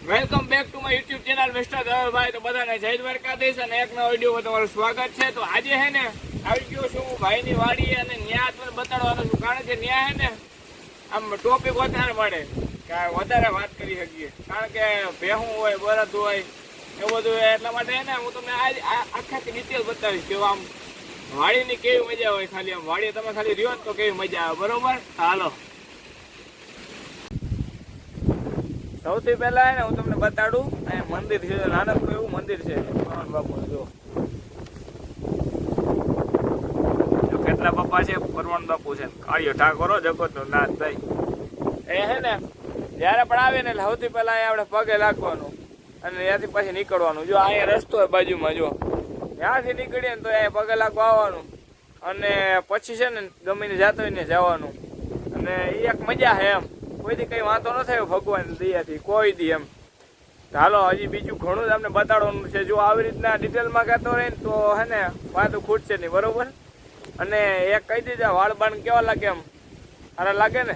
Welcome back to my YouTube channel mister Dhavalbhai. તો બધાને જય દ્વારકાધીશ અને એક નવા વિડીયોમાં તમારું સ્વાગત છે. તો આજે હે ને આવી ગયો છું ભાઈની વાડી અને ન્યા તમને બતાડવાનો છું, કારણ કે ન્યા હે ને આમ ટોપિક વધારે મળે કે વધારે વાત કરી શકીએ, કારણ કે ભેહું હોય, બળદ હોય, એવું બધું હોય. એટલા માટે હે ને હું તમને આખી ડિટેલ બતાવીશ કે આમ વાડીની કેવી મજા હોય. ખાલી આમ વાડી તમે ખાલી રહ્યો તો કેવી મજા આવે, બરોબર? હાલો, સૌથી પહેલા ને હું તમને બતાડું, અહીંયા મંદિર છે, નાનકડું એવું મંદિર છે પરમાન બાપુ. જો કેટલા બાપા છે, પરમાન બાપુ છે, કાળિયો ઠાકોરો, જગતનો નાથ ભાઈ. એ હે ને જયારે પણ આવે ને એટલે સૌથી પહેલા અહીંયા આપણે પગે લાગવાનું અને ત્યાંથી પછી નીકળવાનું. જો અહીંયા રસ્તો હોય બાજુમાં, જો ત્યાંથી નીકળીએ ને તો અહીંયા પગે લાગવા આવવાનું અને પછી છે ને ગમીને જતો હોય ને જવાનું. અને એ એક મજા છે એમ, કોઈથી કઈ વાંધો ન થયો ભગવાન દયાથી કોઈ દી એમ. હાલો, હજી બીજું ઘણું જ અમને બતાડવાનું છે. જો આવી રીતના ડિટેલમાં કહેતો રહે ને તો હે ને વાતો ખૂટશે નહીં, બરોબર? અને એક કહી દીધા વાળ બાણ કેવા લાગે, એમ સારા લાગે ને?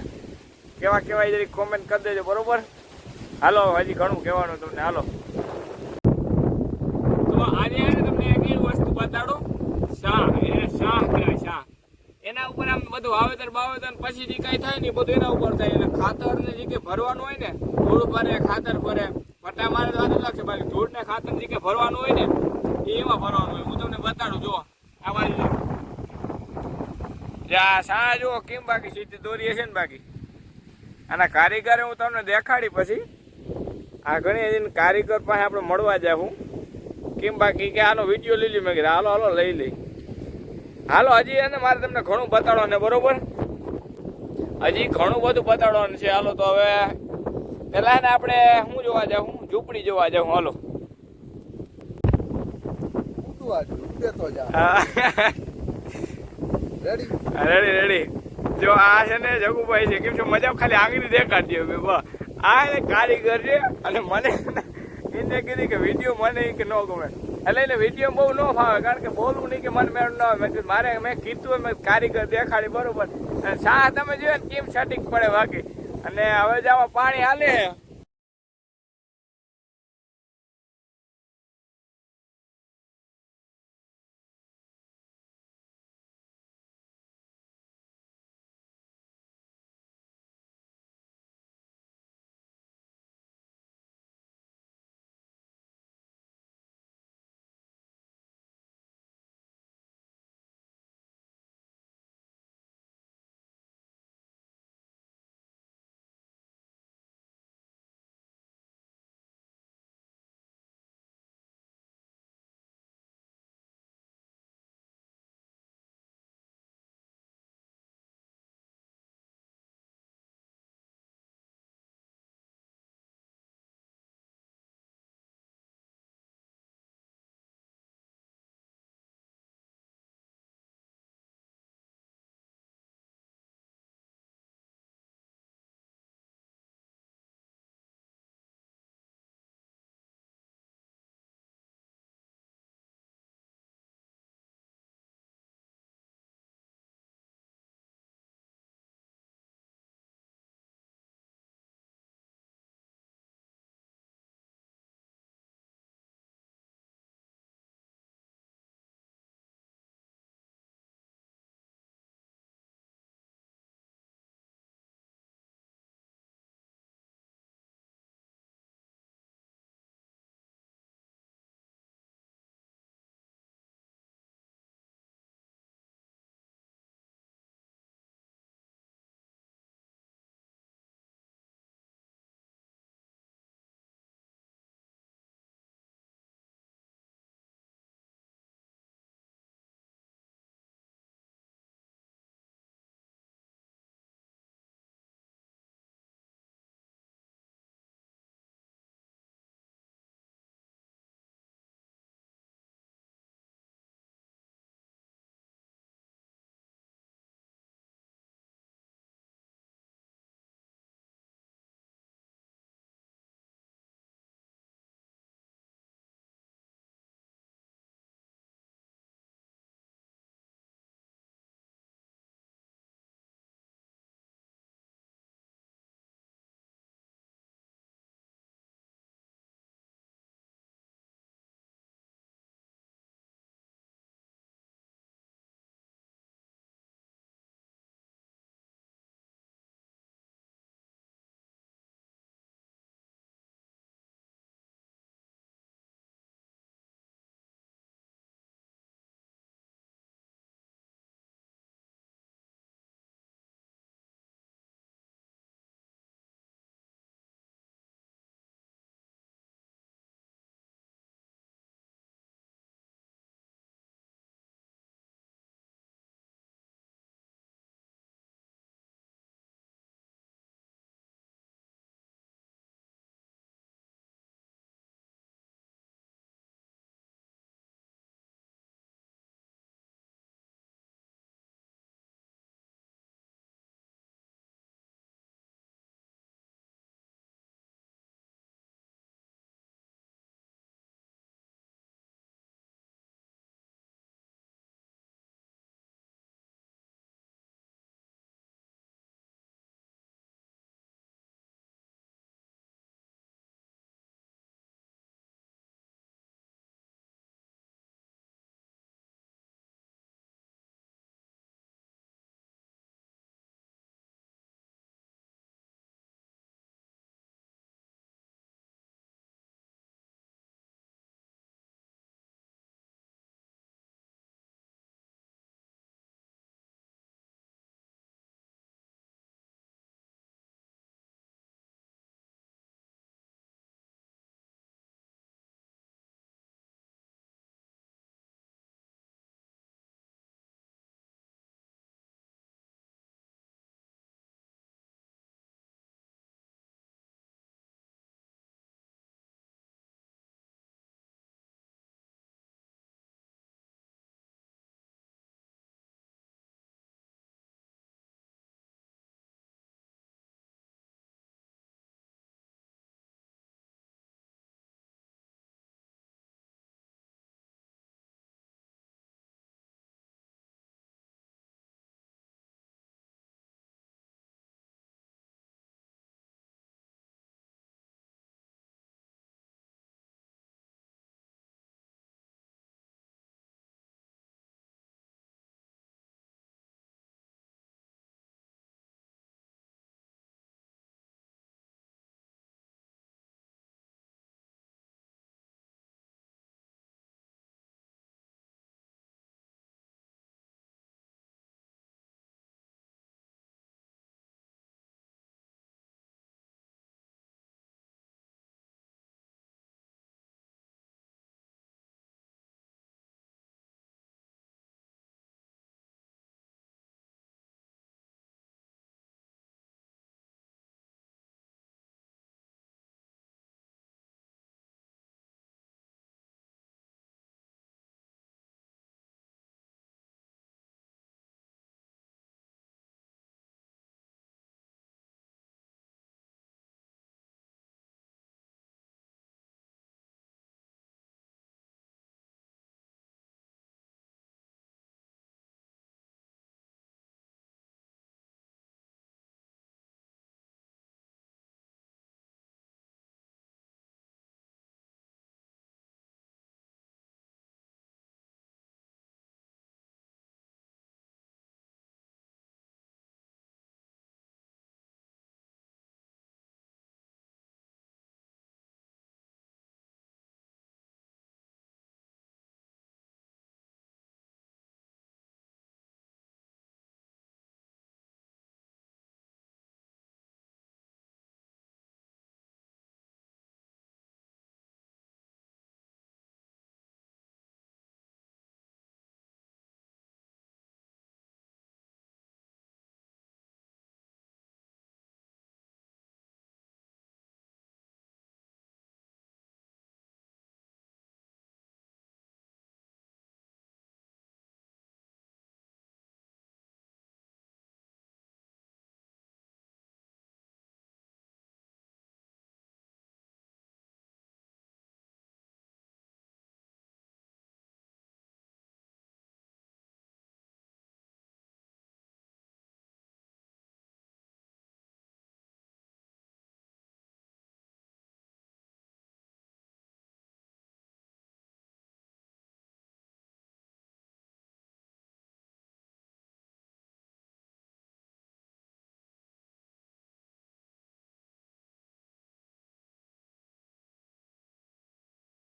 કેવા કેવાય જરી કોમેન્ટ કરી દેજો, બરોબર? હાલો, હજી ઘણું કહેવાનું તમને. હાલો, તો આજે તમને એક એવી વસ્તુ બતાડું, શાહ. એને શાહ કહેવાય, શાહ. એના ઉપર આમ બધું વાવેતર બાવેતર પછી જે કઈ થાય ને બધું એના ઉપર થાય. એટલે ખાતર ને જે ભરવાનું હોય ને, ધૂળ ભરે, ખાતર ભરે, પટ્ટા મારે વાત લાગશે. બાકી ધૂળ ને ખાતર જે ભરવાનું હોય ને એ એમાં ભરવાનું હોય. હું તમને બતાડું, જો આ બાજુ આ શા જુઓ કેમ બાકી સીધી દોરી હશે ને. બાકી આના કારીગર હું તમને દેખાડી પછી. આ ઘણી કારીગર પાસે આપણે મળવા જાઉં કેમ બાકી કે આનો વિડીયો લઈ લી. મેં કીધું હાલો હાલો લઈ લઈ. હાલો, હજી એને મારે તમને ઘણું બતાડવાનું, બરોબર? હજી ઘણું બધું બતાડવાનું છે. હાલો, તો હવે પેલા ને આપણે શું જોવા જાઉં, ઝૂંપડી જોવા જાઉં. હાલો, રેડી રેડી. જો આ છે ને જગુભાઈ છે, કેમ છે મજા? ખાલી આંગળી દેખાડતી હોય. આ એને કારીગર છે અને મને એને કીધી કે વિડીયો મને કે ન ગમે, એટલે એને વિડીયો બહુ ન ફાવે, કારણ કે બોલવું નહીં કે મને મેળ ન આવે. મારે મેં કીધું મેં કારીગર દેખાડી, બરોબર? અને શા તમે જોયો ને કેમ સટીક પડે બાકી. અને હવે જવા પાણી હાલે